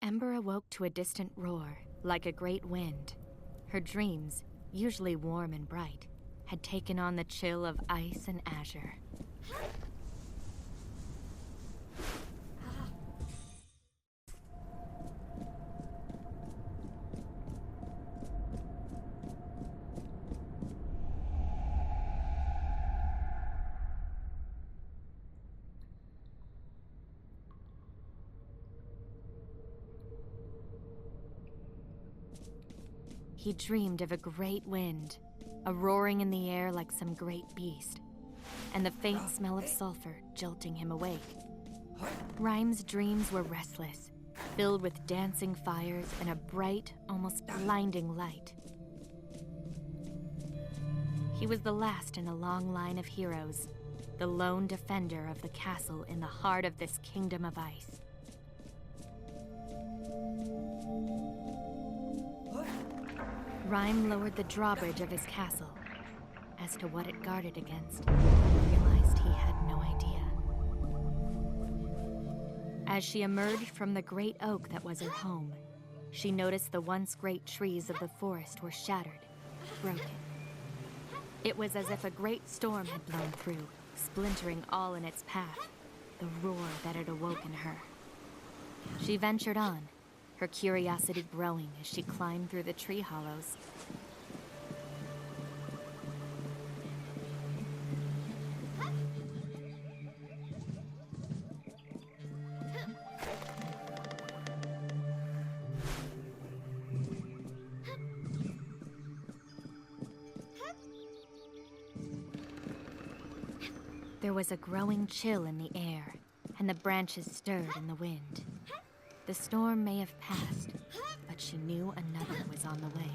Ember awoke to a distant roar, like a great wind. Her dreams, usually warm and bright, had taken on the chill of ice and azure. He dreamed of a great wind, a roaring in the air like some great beast, and the faint smell of sulfur jolting him awake. Rhyme's dreams were restless, filled with dancing fires and a bright, almost blinding light. He was the last in a long line of heroes, the lone defender of the castle in the heart of this kingdom of ice. Rhyme lowered the drawbridge of his castle. As to what it guarded against, he realized he had no idea. As she emerged from the great oak that was her home, she noticed the once great trees of the forest were shattered, broken. It was as if a great storm had blown through, splintering all in its path, the roar that had awoken her. She ventured on, her curiosity growing as she climbed through the tree hollows. There was a growing chill in the air, and the branches stirred in the wind. The storm may have passed, but she knew another was on the way.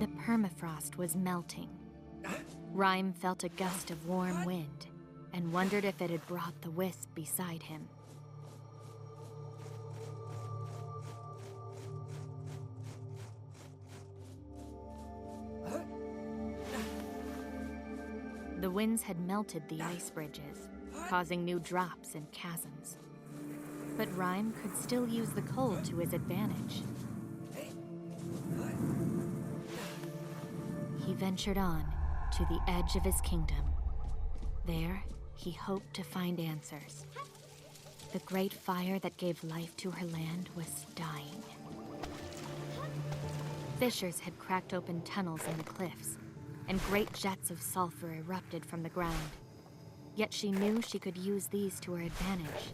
The permafrost was melting. Rhyme felt a gust of warm wind and wondered if it had brought the wisp beside him. The winds had melted the ice bridges, causing new drops and chasms. But Rhyme could still use the cold to his advantage. He ventured on to the edge of his kingdom. There, he hoped to find answers. The great fire that gave life to her land was dying. Fissures had cracked open tunnels in the cliffs, and great jets of sulfur erupted from the ground. Yet she knew she could use these to her advantage.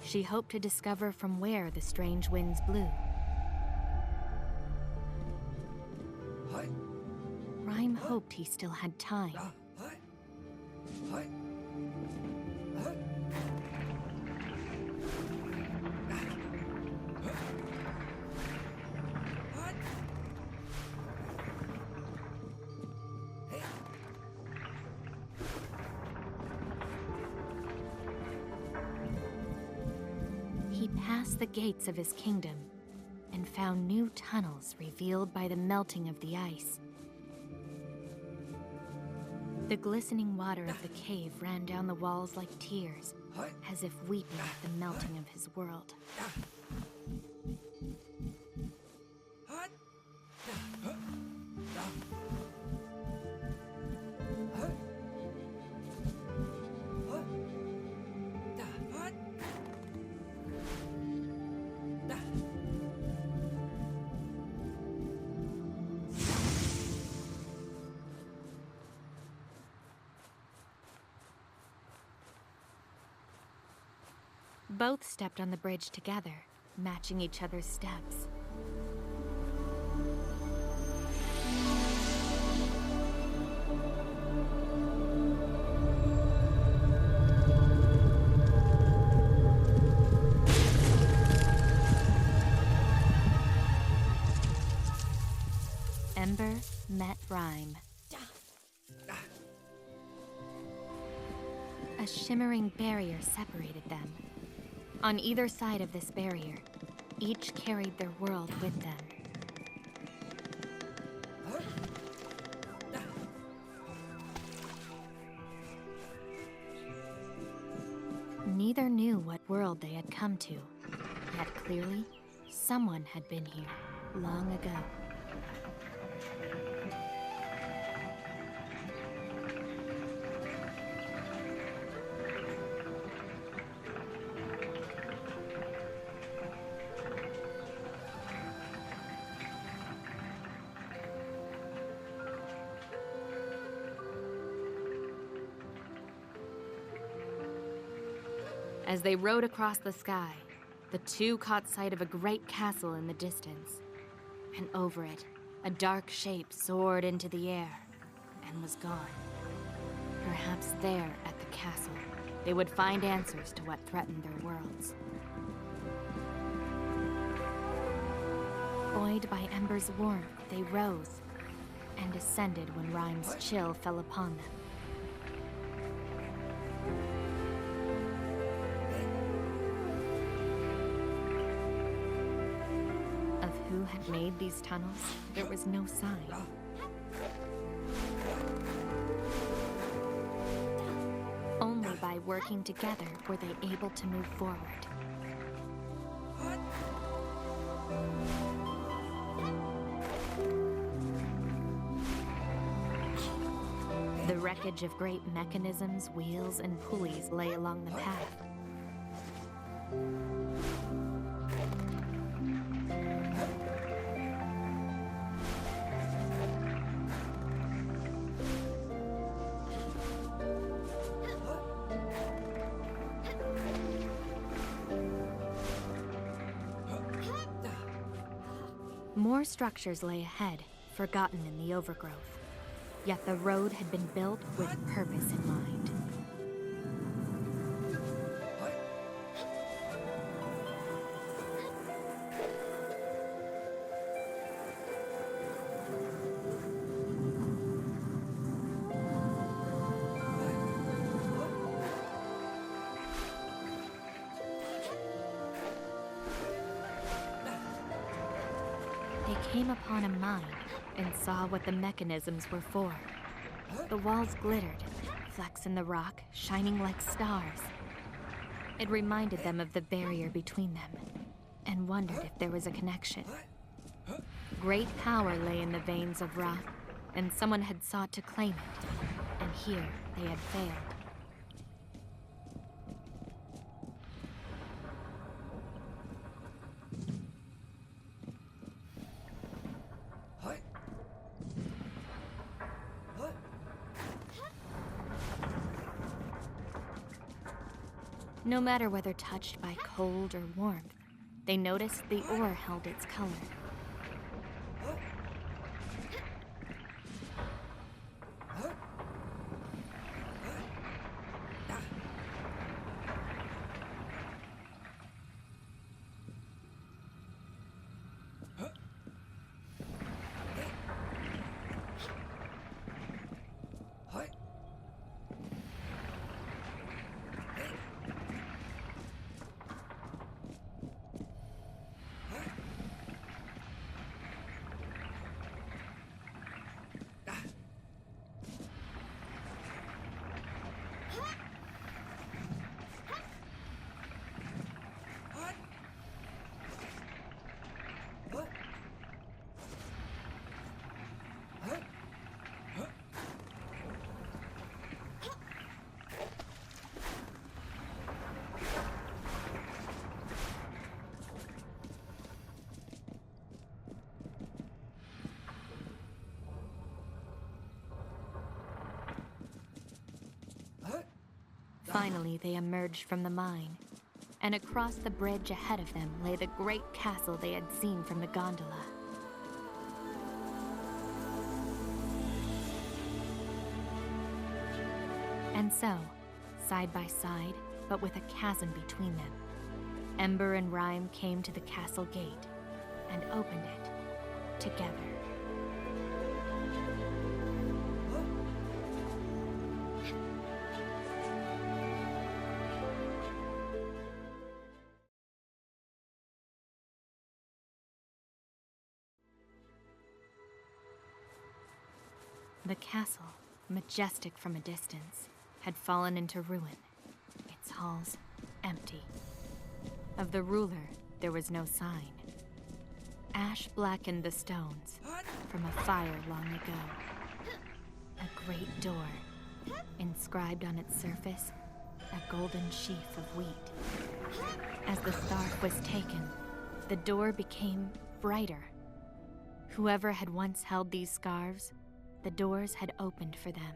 She hoped to discover from where the strange winds blew. Rhyme hoped he still had time. He passed the gates of his kingdom and found new tunnels revealed by the melting of the ice. The glistening water of the cave ran down the walls like tears, as if weeping at the melting of his world. both stepped on the bridge together, matching each other's steps. Ember met Rhyme. A shimmering barrier separated them. On either side of this barrier, each carried their world with them. Neither knew what world they had come to, yet clearly, someone had been here long ago. As they rode across the sky, the two caught sight of a great castle in the distance. And over it, a dark shape soared into the air and was gone. Perhaps there at the castle, they would find answers to what threatened their worlds. Buoyed by Ember's warmth, they rose and ascended when Rhyme's chill fell upon them. Who had made these tunnels, there was no sign. Only by working together were they able to move forward. The wreckage of great mechanisms, wheels, and pulleys lay along the path. More structures lay ahead, forgotten in the overgrowth. Yet the road had been built with purpose in mind. They came upon a mine and saw what the mechanisms were for. The walls glittered, flecks in the rock shining like stars. It reminded them of the barrier between them, and wondered if there was a connection. Great power lay in the veins of Wrath, and someone had sought to claim it, and here they had failed. No matter whether touched by cold or warmth, they noticed the ore held its color. Finally, they emerged from the mine. and across the bridge ahead of them lay the great castle they had seen from the gondola. And so, side by side, but with a chasm between them, Ember and Rhyme came to the castle gate and opened it together. The castle, majestic from a distance, had fallen into ruin, its halls empty. Of the ruler, there was no sign. Ash blackened the stones from a fire long ago. A great door, inscribed on its surface, a golden sheaf of wheat. As the scarf was taken, the door became brighter. Whoever had once held these scarves, the doors had opened for them.